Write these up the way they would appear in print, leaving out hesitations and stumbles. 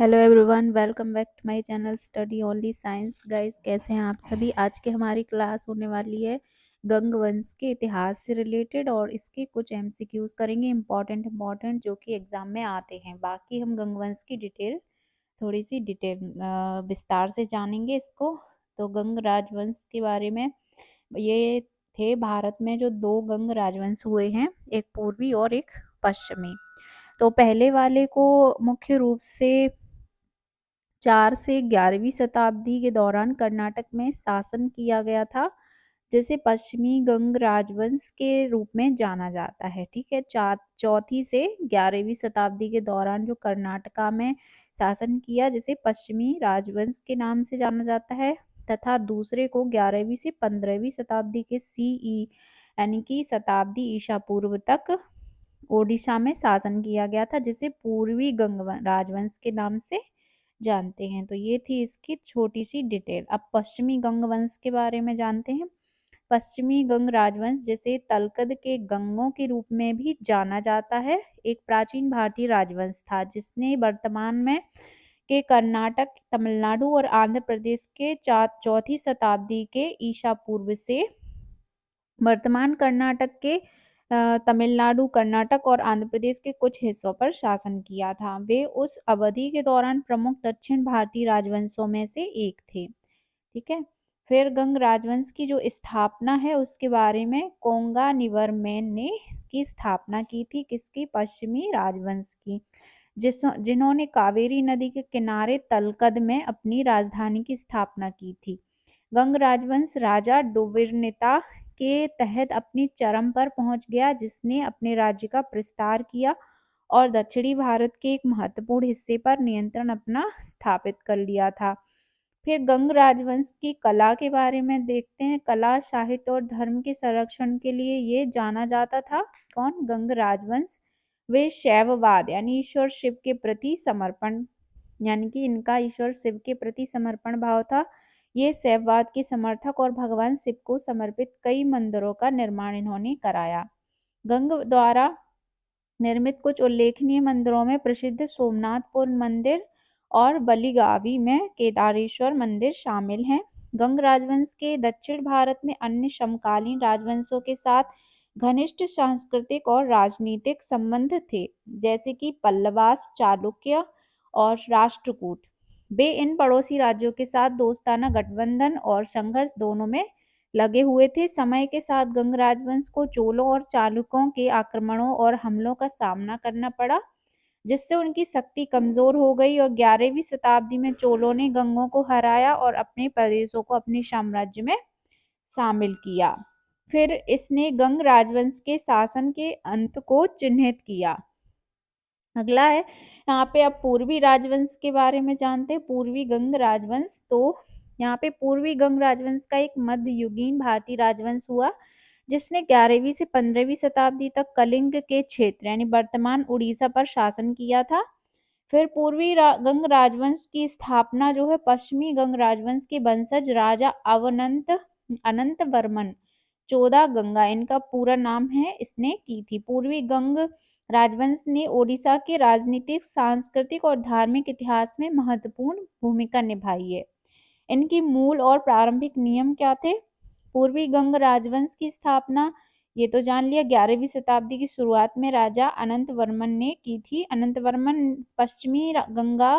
Hello everyone, welcome back to my channel study only science. Guys, कैसे हैं आप सभी। आज की हमारी क्लास होने वाली है गंग वंश के इतिहास से रिलेटेड और इसके कुछ एमसीक्यूज करेंगे इम्पोर्टेंट जो कि एग्जाम में आते हैं। बाकी हम गंग वंश की डिटेल थोड़ी सी विस्तार से जानेंगे इसको। तो गंग राजवंश के बारे में ये थे भारत में जो दो गंग राजवंश हुए हैं, एक पूर्वी और एक पश्चिमी। तो पहले वाले को मुख्य रूप से 4 से 11वीं शताब्दी के दौरान कर्नाटक में शासन किया गया था, जिसे पश्चिमी गंग राजवंश के रूप में जाना जाता है। ठीक है, चौथी से 11वीं शताब्दी के दौरान जो कर्नाटका में शासन किया, जिसे पश्चिमी राजवंश के नाम से जाना जाता है, तथा दूसरे को 11वीं से 15वीं शताब्दी के सीई यानी कि शताब्दी ईसा पूर्व तक ओडिशा में शासन किया गया था, जिसे पूर्वी गंग राजवंश के नाम से जानते हैं। तो ये थी इसकी छोटी सी डिटेल। अब पश्चिमी गंग वंश के बारे में जानते हैं। पश्चिमी गंग राजवंश, जिसे तलकद के गंगों के रूप में भी जाना जाता है, एक प्राचीन भारतीय राजवंश था जिसने वर्तमान में के कर्नाटक, तमिलनाडु और आंध्र प्रदेश के चौथी शताब्दी के ईसा पूर्व से वर्तमान कर्नाटक के तमिलनाडु, कर्नाटक और आंध्र प्रदेश के कुछ हिस्सों पर शासन किया था। वे उस अवधि के दौरान प्रमुख दक्षिण भारतीय राजवंशों में से एक थे। ठीक है, फिर गंग राजवंश की जो स्थापना है उसके बारे में कोंगानिवरमैन ने इसकी स्थापना की थी। किसकी? पश्चिमी राजवंश की, जिन्होंने कावेरी नदी के किनारे तलकद में अपनी राजधानी की स्थापना की थी। गंग राजवंश राजा डोविरनिता के तहत अपनी चरम पर पहुंच गया, जिसने अपने राज्य का विस्तार किया और दक्षिणी भारत के एक महत्वपूर्ण हिस्से पर नियंत्रण अपना स्थापित कर लिया था। फिर गंग राजवंश की कला के बारे में देखते हैं। कला, साहित्य और धर्म के संरक्षण के लिए ये जाना जाता था। कौन? गंग राजवंश। वे शैववाद यानी ईश्वर शिव के प्रति समर्पण, यानी कि इनका ईश्वर शिव के प्रति समर्पण भाव था। ये शैववाद के समर्थक और भगवान शिव को समर्पित कई मंदिरों का निर्माण इन्होंने कराया। गंग द्वारा निर्मित कुछ उल्लेखनीय मंदिरों में प्रसिद्ध सोमनाथपुर मंदिर और बलिगावी में केदारेश्वर मंदिर शामिल हैं। गंग राजवंश के दक्षिण भारत में अन्य समकालीन राजवंशों के साथ घनिष्ठ सांस्कृतिक और राजनीतिक संबंध थे, जैसे कि पल्लवास, चालुक्य और राष्ट्रकूट। वे इन पड़ोसी राज्यों के साथ दोस्ताना गठबंधन और संघर्ष दोनों में लगे हुए थे। समय के साथ गंग राजवंश को चोलों और चालुक्यों के आक्रमणों और हमलों का सामना करना पड़ा, जिससे उनकी शक्ति कमजोर हो गई और 11वीं शताब्दी में चोलों ने गंगों को हराया और अपने प्रदेशों को अपने साम्राज्य में शामिल किया। फिर इसने गंग राजवंश के शासन के अंत को चिन्हित किया। अगला है, यहाँ पे अब पूर्वी राजवंश के बारे में जानते हैं। पूर्वी गंग राजवंश, तो यहाँ पे पूर्वी गंग राजवंश का एक मध्ययुगीन भारतीय राजवंश हुआ, जिसने 11वीं से 15वीं शताब्दी तक कलिंग के क्षेत्र यानी वर्तमान उड़ीसा पर शासन किया था। फिर गंग राजवंश की स्थापना जो है पश्चिमी गंग राजवंश के वंशज राजा अनंत वर्मन 14 गंगा, इनका पूरा नाम है, इसने की थी। पूर्वी गंग राजवंश ने ओडिशा के राजनीतिक, सांस्कृतिक और धार्मिक इतिहास में महत्वपूर्ण भूमिका निभाई है। इनकी मूल और प्रारंभिक नियम क्या थे? पूर्वी गंग राजवंश की स्थापना ये तो जान लिया 11वीं शताब्दी की शुरुआत में राजा अनंत वर्मन ने की थी। अनंत वर्मन पश्चिमी गंगा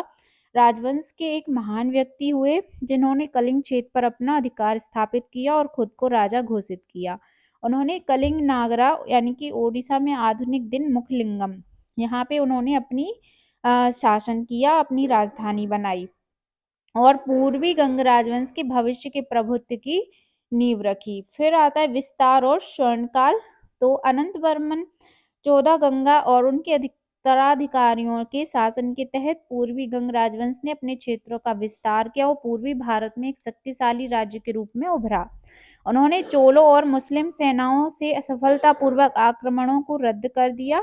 राजवंश के एक महान व्यक्ति हुए, जिन्होंने कलिंग क्षेत्र पर अपना अधिकार स्थापित किया और खुद को राजा घोषित किया। उन्होंने कलिंग नागरा यानी कि ओडिशा में आधुनिक दिन मुखलिंगम, यहाँ पे उन्होंने अपनी शासन किया, अपनी राजधानी बनाई और पूर्वी गंग राजवंश के भविष्य के प्रभुत्व की नींव रखी। फिर आता है विस्तार और स्वर्णकाल। तो अनंत वर्मन 14 गंगा और उनके उत्तराधिकारियों के शासन के तहत पूर्वी गंग राजवंश ने अपने क्षेत्रों का विस्तार किया और पूर्वी भारत में एक शक्तिशाली राज्य के रूप में उभरा। उन्होंने चोलों और मुस्लिम सेनाओं से सफलतापूर्वक आक्रमणों को रद्द कर दिया,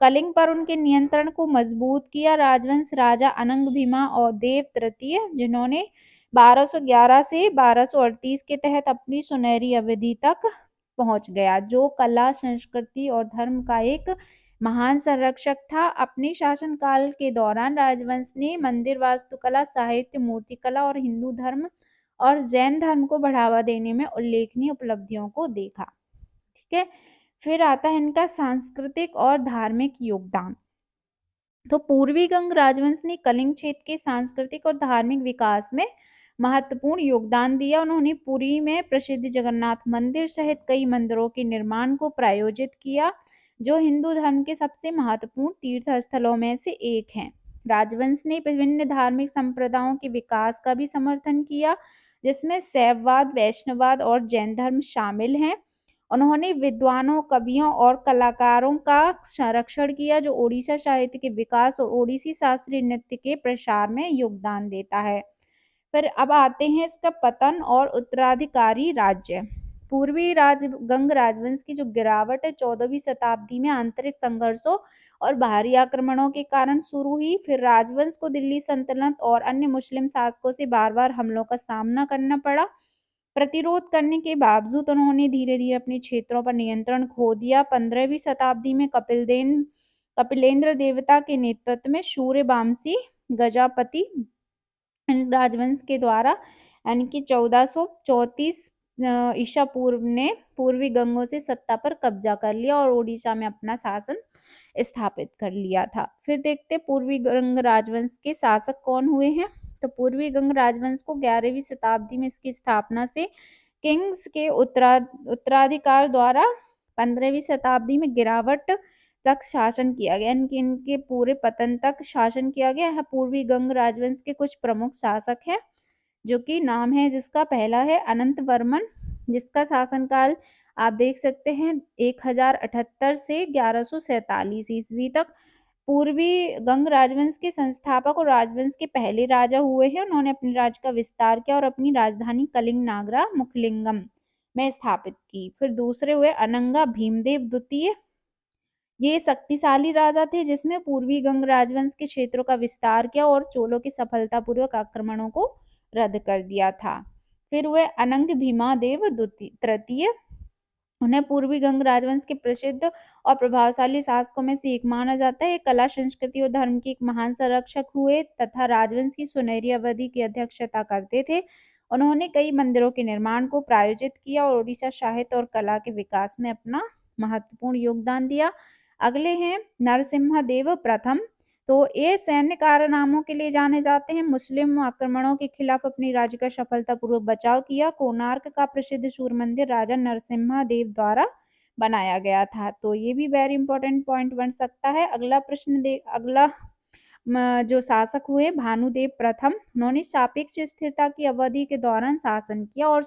कलिंग पर उनके नियंत्रण को मजबूत किया। राजवंश राजा अनंग भीमा और देव तृतीय, जिन्होंने 1211 से 1238 के तहत अपनी सुनहरी अवधि तक पहुंच गया, जो कला, संस्कृति और धर्म का एक महान संरक्षक था। अपने शासनकाल के दौरान राजवंश ने मंदिर वास्तुकला, साहित्य, मूर्तिकला और हिंदू धर्म और जैन धर्म को बढ़ावा देने में उल्लेखनीय उपलब्धियों को देखा। ठीक है, फिर आता है इनका सांस्कृतिक और धार्मिक योगदान। तो पूर्वी गंग राजवंश ने कलिंग क्षेत्र के सांस्कृतिक और धार्मिक विकास में महत्वपूर्ण योगदान दिया। उन्होंने पुरी में प्रसिद्ध जगन्नाथ मंदिर सहित कई मंदिरों के निर्माण को प्रायोजित किया, जो हिंदू धर्म के सबसे महत्वपूर्ण तीर्थ स्थलों में से एक हैं। राजवंश ने विभिन्न धार्मिक संप्रदायों के विकास का भी समर्थन किया, जिसमें शैववाद, वैष्णववाद और जैन धर्म शामिल हैं। उन्होंने विद्वानों, कवियों और कलाकारों का संरक्षण किया, जो ओडिशा साहित्य के विकास और ओडिसी शास्त्रीय नृत्य के प्रसार में योगदान देता है। फिर अब आते हैं इसका पतन और उत्तराधिकारी राज्य। पूर्वी गंग राजवंश की जो गिरावट है 14वीं शताब्दी में आंतरिक संघर्षों और बाहरी आक्रमणों के कारण शुरू हुई। फिर राजवंश को दिल्ली सल्तनत और अन्य मुस्लिम शासकों से बार बार हमलों का सामना करना पड़ा। प्रतिरोध करने के बावजूद उन्होंने धीरे धीरे अपने क्षेत्रों पर नियंत्रण खो दिया। 15वीं शताब्दी में कपिलेंद्र देवता के नेतृत्व में सूर्यवंशी गजपति राजवंश के द्वारा यानी कि 1434 ईसा पूर्व ने पूर्वी गंगों से सत्ता पर कब्जा कर लिया और ओडिशा में अपना शासन स्थापित कर लिया था। फिर देखते पूर्वी गंग राजवंश के शासक कौन हुए हैं। तो पूर्वी गंग राजवंश को 11वीं शताब्दी में इसकी स्थापना से किंग्स के उत्तराधिकार द्वारा 15वीं शताब्दी में गिरावट तक शासन किया गया, इनके इनके पूरे पतन तक शासन किया गया। यहाँ पूर्वी गंग राजवंश के कुछ प्रमुख शासक हैं, जो कि नाम है जिसका पहला है अनंत वर्मन, जिसका शासनकाल आप देख सकते हैं 1078 से 1147 ईस्वी तक। पूर्वी गंग राजवंश के संस्थापक और राजवंश के पहले राजा हुए हैं। उन्होंने अपने राज्य का विस्तार किया और अपनी राजधानी कलिंग नागरा मुखलिंगम में स्थापित की। फिर दूसरे हुए अनंगा भीमदेव द्वितीय। ये शक्तिशाली राजा थे जिसने पूर्वी गंग राजवंश के क्षेत्रों का विस्तार किया और चोलों के सफलतापूर्वक आक्रमणों को रद्द कर दिया था। फिर हुए अनंग भीमादेव तृतीय। उन्हें पूर्वी गंग राजवंश के प्रसिद्ध और प्रभावशाली शासकों में से एक माना जाता है। कला, संस्कृति और धर्म के एक महान संरक्षक हुए तथा राजवंश की सुनहरी अवधि की अध्यक्षता करते थे। उन्होंने कई मंदिरों के निर्माण को प्रायोजित किया और ओडिशा साहित्य और कला के विकास में अपना महत्वपूर्ण योगदान दिया। अगले हैं नरसिम्हा प्रथम। तो ये सैन्य कारनामों के लिए जाने जाते हैं। मुस्लिम आक्रमणों के खिलाफ अपनी राज्य का सफलतापूर्वक बचाव किया। कोणार्क का प्रसिद्ध सूर्य मंदिर राजा नरसिम्हा देव द्वारा बनाया गया था। तो ये भी वेरी इंपॉर्टेंट पॉइंट बन सकता है। अगला प्रश्न अगला जो शासक हुए भानुदेव प्रथम। उन्होंने सापेक्ष स्थिरता की अवधि के दौरान शासन किया और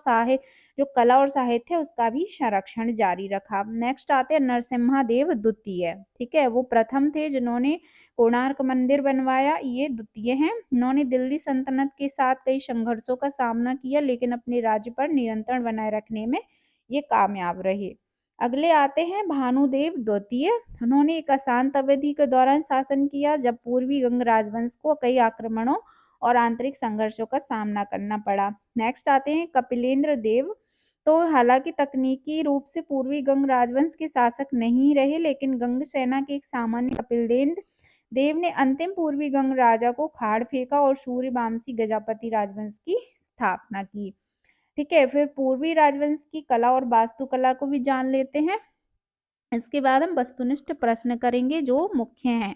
जो कला और साहित्य है उसका भी संरक्षण जारी रखा। नेक्स्ट आते हैं नरसिम्हा देव द्वितीय। ठीक है, वो प्रथम थे जिन्होंने कोणार्क मंदिर बनवाया। ये द्वितीय हैं। उन्होंने दिल्ली सल्तनत के साथ कई संघर्षों का सामना किया, लेकिन अपने राज्य पर नियंत्रण बनाए रखने में ये कामयाब रहे। अगले आते हैं भानुदेव द्वितीय। उन्होंने एक अशांत अवधि के दौरान शासन किया, जब पूर्वी गंग राजवंश को कई आक्रमणों और आंतरिक संघर्षों का सामना करना पड़ा। नेक्स्ट आते हैं कपिलेंद्र देव। तो हालांकि तकनीकी रूप से पूर्वी गंग राजवंश के शासक नहीं रहे, लेकिन गंग सेना के एक सामान्य कपिलेंद्र देव ने अंतिम पूर्वी गंग राजा को खाड़ फेंका और सूर्यवंशी गजपति राजवंश की स्थापना की। ठीक है, फिर पूर्वी राजवंश की कला और वास्तुकला को भी जान लेते हैं। इसके बाद हम वस्तुनिष्ठ प्रश्न करेंगे जो मुख्य हैं।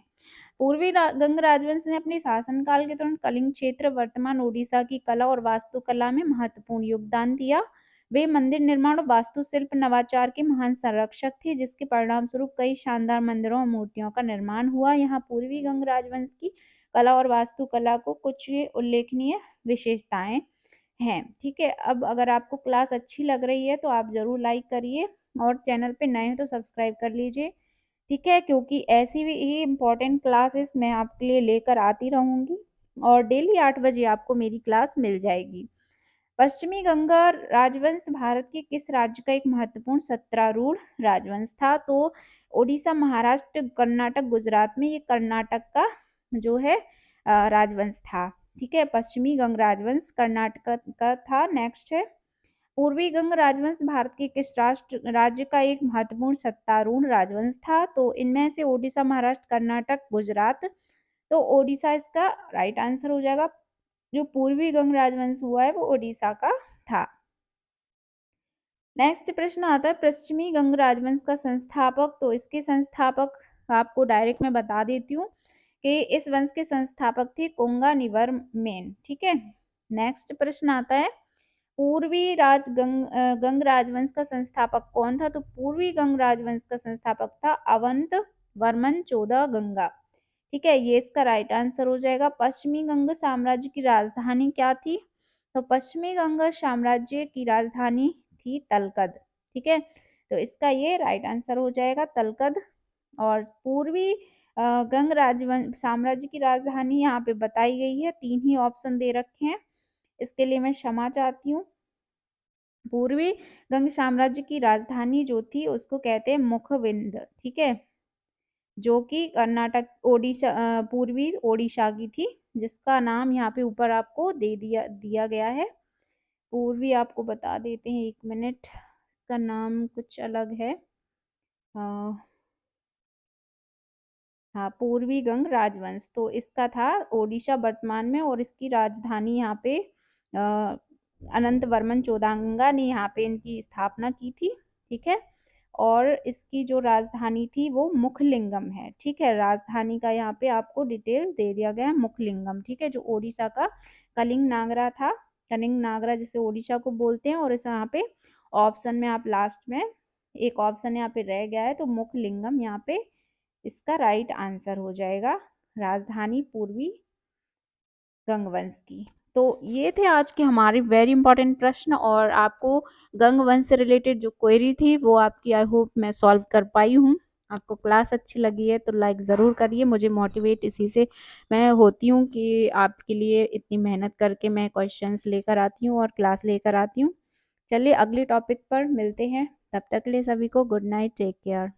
पूर्वी गंग राजवंश ने अपने शासनकाल के दौरान कलिंग क्षेत्र, वर्तमान ओडिशा की कला और वास्तुकला में महत्वपूर्ण योगदान दिया। वे मंदिर निर्माण और वास्तुशिल्प नवाचार के महान संरक्षक थे, जिसके परिणाम स्वरूप कई शानदार मंदिरों और मूर्तियों का निर्माण हुआ। यहाँ पूर्वी गंग राजवंश की कला और वास्तुकला को कुछ उल्लेखनीय विशेषताएं हैं। ठीक है, अब अगर आपको क्लास अच्छी लग रही है तो आप जरूर लाइक करिए और चैनल पे नए हैं तो सब्सक्राइब कर लीजिए। ठीक है, क्योंकि ऐसी भी ही इम्पोर्टेंट क्लासेस मैं आपके लिए लेकर आती रहूंगी और डेली 8 बजे आपको मेरी क्लास मिल जाएगी। पश्चिमी गंगा राजवंश भारत के किस राज्य का एक महत्वपूर्ण सत्तारूढ़ राजवंश था। तो ओडिशा, महाराष्ट्र, कर्नाटक, गुजरात में ये कर्नाटक का जो है राजवंश था। ठीक है, पश्चिमी गंग राजवंश कर्नाटक का था। नेक्स्ट है पूर्वी गंग राजवंश भारत के किस राज्य का एक महत्वपूर्ण सत्तारूढ़ राजवंश था? तो इनमें से ओडिशा, महाराष्ट्र, कर्नाटक, गुजरात। तो ओडिशा इसका राइट आंसर हो जाएगा। जो पूर्वी गंग राजवंश हुआ है वो ओडिशा का था। नेक्स्ट प्रश्न आता है पश्चिमी गंग राजवंश का संस्थापक। तो इसके संस्थापक आपको डायरेक्ट मैं बता देती हूँ कि इस वंश के संस्थापक थे कोंगानिवर्मन। ठीक है। नेक्स्ट प्रश्न आता है पूर्वी गंग राजवंश का संस्थापक कौन था? तो पूर्वी गंग राजवंश का संस्थापक था अवंत वर्मन 14 गंगा। ठीक है, ये इसका राइट आंसर हो जाएगा। पश्चिमी गंग साम्राज्य की राजधानी क्या थी? तो पश्चिमी गंग साम्राज्य की राजधानी थी तलकद। ठीक है, तो इसका ये राइट आंसर हो जाएगा तलकद। और पूर्वी गंग राजवंश साम्राज्य की राजधानी यहाँ पे बताई गई है, 3 ही ऑप्शन दे रखे हैं, इसके लिए मैं क्षमा चाहती हूँ। पूर्वी गंग साम्राज्य की राजधानी जो थी उसको कहते हैं मुखविंद। ठीक है, जो कि कर्नाटक पूर्वी ओडिशा की थी, जिसका नाम यहाँ पे ऊपर आपको दे दिया गया है। पूर्वी आपको बता देते हैं, 1 मिनट, इसका नाम कुछ अलग है। हाँ, पूर्वी गंग राजवंश तो इसका था ओडिशा वर्तमान में, और इसकी राजधानी यहाँ पे अनंत वर्मन चौदांगा ने यहाँ पे इनकी स्थापना की थी। ठीक है, और इसकी जो राजधानी थी वो मुखलिंगम है। ठीक है, राजधानी का यहाँ पे आपको डिटेल दे दिया गया है, मुखलिंगम। ठीक है, जो ओडिशा का कलिंग नागरा था, कलिंग नागरा जिसे ओडिशा को बोलते हैं, और इस यहाँ पे ऑप्शन में आप लास्ट में एक ऑप्शन यहाँ पे रह गया है, तो मुखलिंगम यहाँ पे इसका राइट आंसर हो जाएगा, राजधानी पूर्वी गंगवंश की। तो ये थे आज के हमारे वेरी इंपॉर्टेंट प्रश्न, और आपको गंगवंश से रिलेटेड जो क्वेरी थी वो आपकी आई होप मैं सॉल्व कर पाई हूँ। आपको क्लास अच्छी लगी है तो लाइक ज़रूर करिए, मुझे मोटिवेट इसी से मैं होती हूँ कि आपके लिए इतनी मेहनत करके मैं क्वेश्चंस लेकर आती हूँ और क्लास लेकर आती हूँ। चलिए अगले टॉपिक पर मिलते हैं, तब तक के लिए सभी को गुड नाइट, टेक केयर।